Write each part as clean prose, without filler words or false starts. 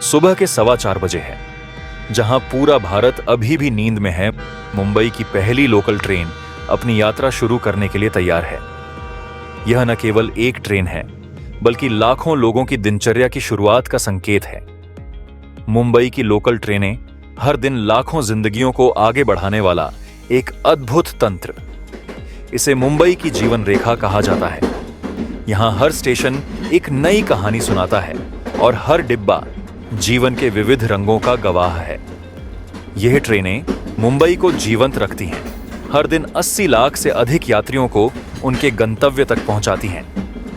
सुबह के 4:15 बजे है। जहां पूरा भारत अभी भी नींद में है, मुंबई की पहली लोकल ट्रेन अपनी यात्रा शुरू करने के लिए तैयार है। यह न केवल एक ट्रेन है, बल्कि लाखों लोगों की दिनचर्या की शुरुआत का संकेत है। मुंबई की लोकल ट्रेनें हर दिन लाखों जिंदगियों को आगे बढ़ाने वाला एक अद्भुत तंत्र। इसे मुंबई की जीवन रेखा कहा जाता है। यहां हर स्टेशन एक नई कहानी सुनाता है और हर डिब्बा जीवन के विविध रंगों का गवाह है। यह ट्रेनें मुंबई को जीवंत रखती हैं। हर दिन 80 लाख से अधिक यात्रियों को उनके गंतव्य तक पहुंचाती हैं।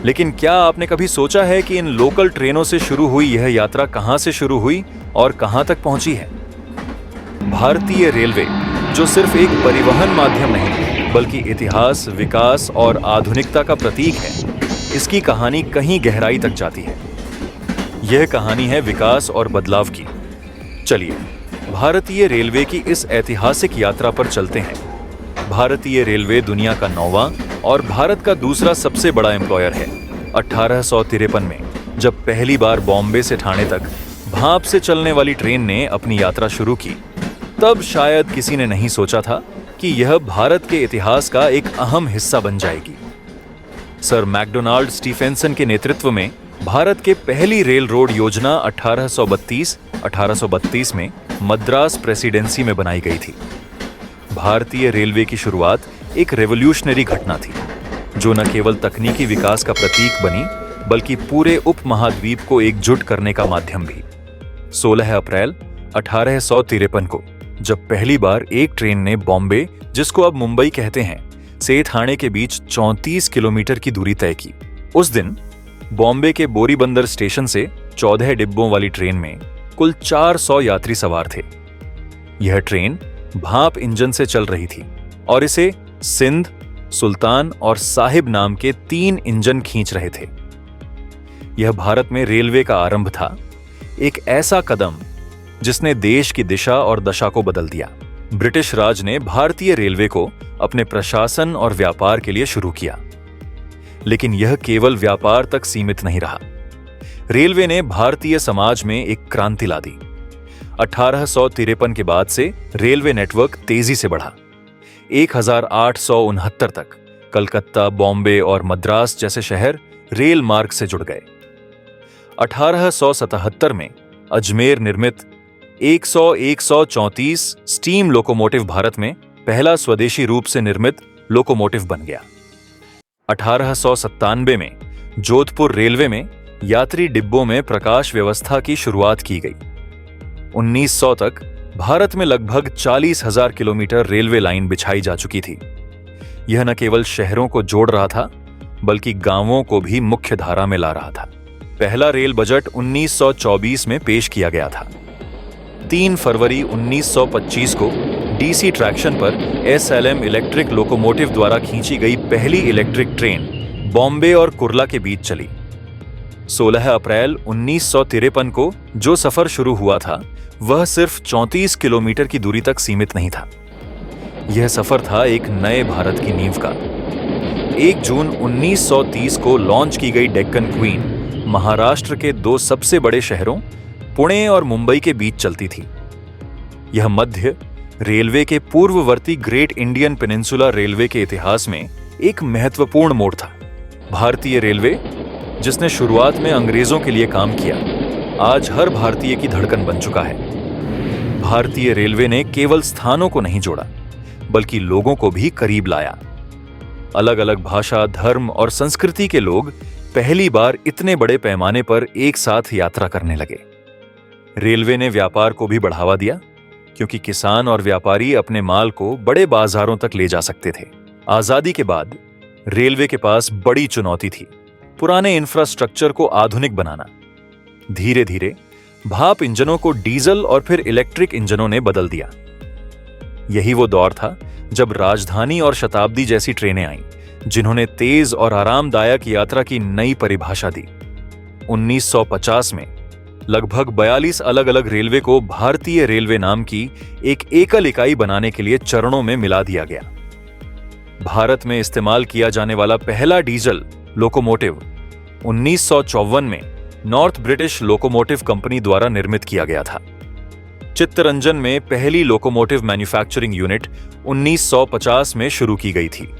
लेकिन क्या आपने कभी सोचा है कि इन लोकल ट्रेनों से शुरू हुई यह यात्रा कहां से शुरू हुई और कहां तक पहुंची है? भारतीय रेलवे, जो सिर्फ एक परिवहन माध्यम नहीं, बल्कि इतिहास, विकास और आधुनिकता का प्रतीक है, इसकी कहानी कहीं गहराई तक जाती है। यह कहानी है विकास और बदलाव की। चलिए भारतीय रेलवे की इस ऐतिहासिक यात्रा पर चलते हैं। भारतीय रेलवे दुनिया का 9वां और भारत का दूसरा सबसे बड़ा एम्प्लॉयर है। 1853 में जब पहली बार बॉम्बे से ठाणे तक भाप से चलने वाली ट्रेन ने अपनी यात्रा शुरू की, तब शायद किसी ने नहीं सोचा था कि यह भारत के इतिहास का एक अहम हिस्सा बन जाएगी। सर मैकडोनाल्ड स्टीफेंसन के नेतृत्व में भारत के पहली रेल रोड योजना 1832 में मद्रास प्रेसिडेंसी में बनाई गई थी। भारतीय रेलवे की शुरुआत एक रेवोल्यूशनरी घटना थी, जो न केवल तकनीकी विकास का प्रतीक बनी, बल्कि पूरे उपमहाद्वीप को एकजुट करने का माध्यम भी। 16 अप्रैल 1853 को जब पहली बार एक ट्रेन ने बॉम्बे, जिसको अब मुंबई कहते हैं, से ठाणे के बीच 34 किलोमीटर की दूरी तय की, उस दिन बॉम्बे के बोरीबंदर स्टेशन से 14 डिब्बों वाली ट्रेन में कुल 400 यात्री सवार थे। यह ट्रेन भाप इंजन से चल रही थी और इसे सिंध, सुल्तान और साहिब नाम के 3 इंजन खींच रहे थे। यह भारत में रेलवे का आरंभ था, एक ऐसा कदम जिसने देश की दिशा और दशा को बदल दिया। ब्रिटिश राज ने भारतीय रेलवे को अपने प्रशासन और व्यापार के लिए शुरू किया, लेकिन यह केवल व्यापार तक सीमित नहीं रहा। रेलवे ने भारतीय समाज में एक क्रांति ला दी। 1853 के बाद से रेलवे नेटवर्क तेजी से बढ़ा। 1869 तक कलकत्ता, बॉम्बे और मद्रास जैसे शहर रेल मार्ग से जुड़ गए। 1877 में अजमेर निर्मित 134 स्टीम लोकोमोटिव भारत में पहला स्वदेशी रूप से निर्मित लोकोमोटिव बन गया। 1897 में जोधपुर रेलवे में यात्री डिब्बों में प्रकाश व्यवस्था की शुरुआत की गई। 1900 तक भारत में लगभग 40,000 किलोमीटर रेलवे लाइन बिछाई जा चुकी थी। यह न केवल शहरों को जोड़ रहा था, बल्कि गांवों को भी मुख्य धारा में ला रहा था। पहला रेल बजट 1924 में पेश किया गया था। 3 फरवरी 1925 को डीसी ट्रैक्शन पर एसएलएम इलेक्ट्रिक लोकोमोटिव द्वारा खींची गई पहली इलेक्ट्रिक ट्रेन बॉम्बे और कुर्ला के बीच चली। 16 अप्रैल 1953 को जो सफर शुरू हुआ था, वह सिर्फ 34 किलोमीटर की दूरी तक सीमित नहीं था। यह सफर था एक नए भारत की नींव का। 1 जून 1930 को लॉन्च की गई डेक्कन क्वीन महाराष्ट्र के 2 सबसे बड़े शहरों पुणे और मुंबई के बीच चलती थी। यह मध्य रेलवे के पूर्ववर्ती ग्रेट इंडियन पेनिनसुला रेलवे के इतिहास में एक महत्वपूर्ण मोड़ था। भारतीय रेलवे, जिसने शुरुआत में अंग्रेजों के लिए काम किया, आज हर भारतीय की धड़कन बन चुका है। भारतीय रेलवे ने केवल स्थानों को नहीं जोड़ा, बल्कि लोगों को भी करीब लाया। अलग अलग भाषा, धर्म और संस्कृति के लोग पहली बार इतने बड़े पैमाने पर एक साथ यात्रा करने लगे। रेलवे ने व्यापार को भी बढ़ावा दिया, क्योंकि किसान और व्यापारी अपने माल को बड़े बाजारों तक ले जा सकते थे। आजादी के बाद रेलवे के पास बड़ी चुनौती थी, पुराने इंफ्रास्ट्रक्चर को आधुनिक बनाना। धीरे धीरे भाप इंजनों को डीजल और फिर इलेक्ट्रिक इंजनों ने बदल दिया। यही वो दौर था जब राजधानी और शताब्दी जैसी ट्रेनें आईं, जिन्होंने तेज और आरामदायक यात्रा की नई परिभाषा दी। 1950 में लगभग 42 अलग अलग रेलवे को भारतीय रेलवे नाम की एक एकल इकाई बनाने के लिए चरणों में मिला दिया गया। भारत में इस्तेमाल किया जाने वाला पहला डीजल लोकोमोटिव 1954 में नॉर्थ ब्रिटिश लोकोमोटिव कंपनी द्वारा निर्मित किया गया था। चित्तरंजन में पहली लोकोमोटिव मैन्युफैक्चरिंग यूनिट 1950 में शुरू की गई थी।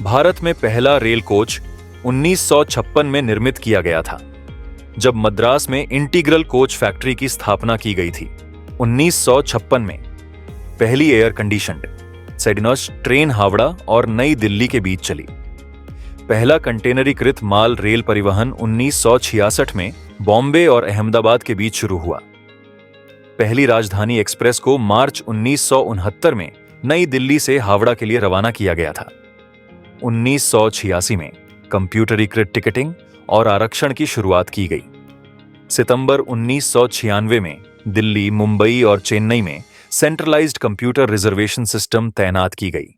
भारत में पहला रेल कोच 1956 में निर्मित किया गया था, जब मद्रास में इंटीग्रल कोच फैक्ट्री की स्थापना की गई थी। 1956 में पहली एयर कंडीशन्ड सेडिनस ट्रेन हावड़ा और नई दिल्ली के बीच चली। पहला कंटेनरीकृत माल रेल परिवहन 1966 में बॉम्बे और अहमदाबाद के बीच शुरू हुआ। पहली राजधानी एक्सप्रेस को मार्च 1969 में नई दिल्ली से हावड़ा के लिए रवाना किया गया था। 1986 में कंप्यूटरीकृत टिकटिंग और आरक्षण की शुरुआत की गई। सितंबर 1996 में दिल्ली, मुंबई और चेन्नई में सेंट्रलाइज्ड कंप्यूटर रिजर्वेशन सिस्टम तैनात की गई।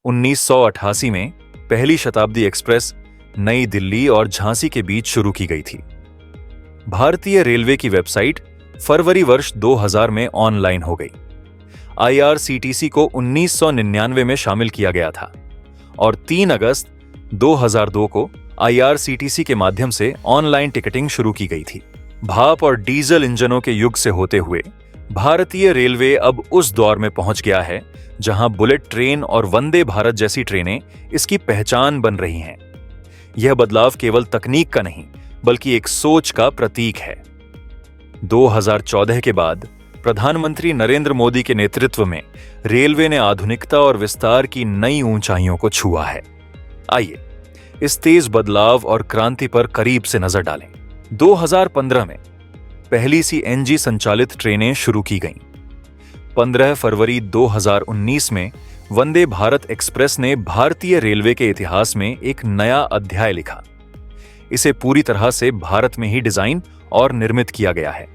1988 में पहली शताब्दी एक्सप्रेस नई दिल्ली और झांसी के बीच शुरू की गई थी। भारतीय रेलवे की वेबसाइट फरवरी वर्ष 2000 में ऑनलाइन हो गई। IRCTC को 1999 में शामिल किया गया था और 3 अगस्त 2002 को IRCTC के माध्यम से ऑनलाइन टिकटिंग शुरू की गई थी। भाप और डीजल इंजनों के युग से होते हुए भारतीय रेलवे अब उस दौर में पहुंच गया है जहां बुलेट ट्रेन और वंदे भारत जैसी ट्रेनें इसकी पहचान बन रही हैं। यह बदलाव केवल तकनीक का नहीं, बल्कि एक सोच का प्रतीक है। 2014 के बाद प्रधानमंत्री नरेंद्र मोदी के नेतृत्व में रेलवे ने आधुनिकता और विस्तार की नई ऊंचाइयों को छुआ है। आइए इस तेज बदलाव और क्रांति पर करीब से नजर डालें। 2015 में पहली CNG संचालित ट्रेनें शुरू की गईं। 15 फरवरी 2019 में वंदे भारत एक्सप्रेस ने भारतीय रेलवे के इतिहास में एक नया अध्याय लिखा। इसे पूरी तरह से भारत में ही डिजाइन और निर्मित किया गया है।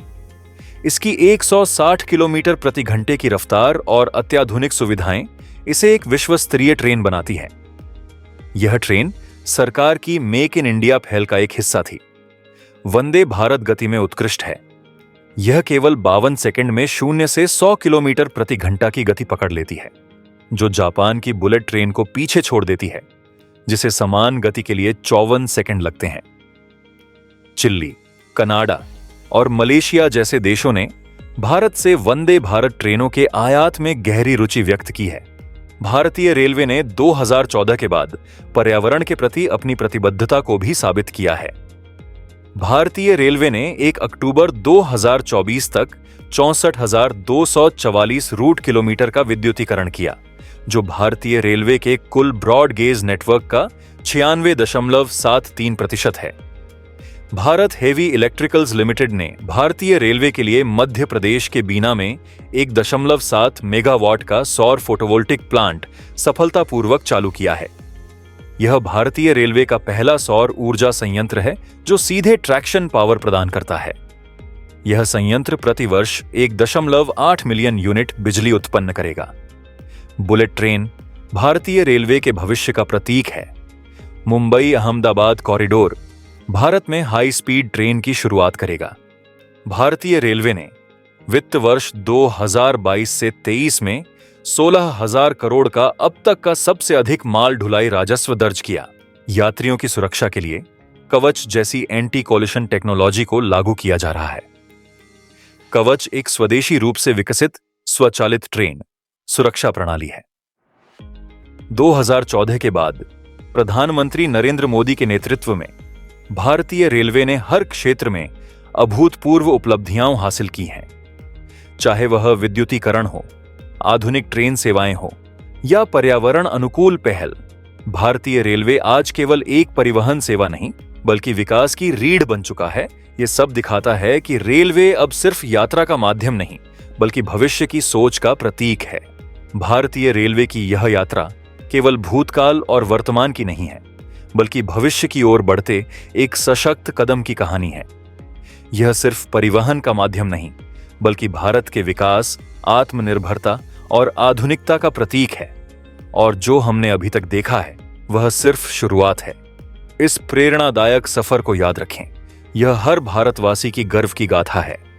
इसकी 160 किलोमीटर प्रति घंटे की रफ्तार और अत्याधुनिक सुविधाएं इसे एक विश्वस्तरीय ट्रेन बनाती है। यह ट्रेन सरकार की मेक इन इंडिया पहल का एक हिस्सा थी। वंदे भारत गति में उत्कृष्ट है। यह केवल 52 सेकंड में 0 से 100 किलोमीटर प्रति घंटा की गति पकड़ लेती है, जो जापान की बुलेट ट्रेन को पीछे छोड़ देती है, जिसे समान गति के लिए 54 सेकंड लगते हैं। चिली, कनाडा और मलेशिया जैसे देशों ने भारत से वंदे भारत ट्रेनों के आयात में गहरी रुचि व्यक्त की है। भारतीय रेलवे ने 2014 के बाद पर्यावरण के प्रति अपनी प्रतिबद्धता को भी साबित किया है। भारतीय रेलवे ने 1 अक्टूबर 2024 तक 64,244 रूट किलोमीटर का विद्युतीकरण किया, जो भारतीय रेलवे के कुल ब्रॉड गेज नेटवर्क का 96.73% है। भारत हेवी इलेक्ट्रिकल्स लिमिटेड ने भारतीय रेलवे के लिए मध्य प्रदेश के बीना में 1.7 मेगावाट का सौर फोटोवोल्टिक प्लांट सफलतापूर्वक चालू किया है। यह भारतीय रेलवे का पहला सौर ऊर्जा संयंत्र है जो सीधे ट्रैक्शन पावर प्रदान करता है। यह संयंत्र प्रतिवर्ष 1.8 मिलियन यूनिट बिजली उत्पन्न करेगा। बुलेट ट्रेन भारतीय रेलवे के भविष्य का प्रतीक है। मुंबई अहमदाबाद कॉरिडोर भारत में हाई स्पीड ट्रेन की शुरुआत करेगा। भारतीय रेलवे ने वित्त वर्ष 2022 से 23 में 16,000 करोड़ का अब तक का सबसे अधिक माल ढुलाई राजस्व दर्ज किया। यात्रियों की सुरक्षा के लिए कवच जैसी एंटी कोलिशन टेक्नोलॉजी को लागू किया जा रहा है। कवच एक स्वदेशी रूप से विकसित स्वचालित ट्रेन सुरक्षा प्रणाली है। 2014 के बाद प्रधानमंत्री नरेंद्र मोदी के नेतृत्व में भारतीय रेलवे ने हर क्षेत्र में अभूतपूर्व उपलब्धियां हासिल की हैं। चाहे वह विद्युतीकरण हो, आधुनिक ट्रेन सेवाएं हो या पर्यावरण अनुकूल पहल, भारतीय रेलवे आज केवल एक परिवहन सेवा नहीं बल्कि विकास की रीढ़ बन चुका है। यह सब दिखाता है कि रेलवे अब सिर्फ यात्रा का माध्यम नहीं बल्कि भविष्य की सोच का प्रतीक है। भारतीय रेलवे की यह यात्रा केवल भूतकाल और वर्तमान की नहीं है बल्कि भविष्य की ओर बढ़ते एक सशक्त कदम की कहानी है। यह सिर्फ परिवहन का माध्यम नहीं बल्कि भारत के विकास, आत्मनिर्भरता और आधुनिकता का प्रतीक है। और जो हमने अभी तक देखा है वह सिर्फ शुरुआत है। इस प्रेरणादायक सफर को याद रखें। यह हर भारतवासी की गर्व की गाथा है।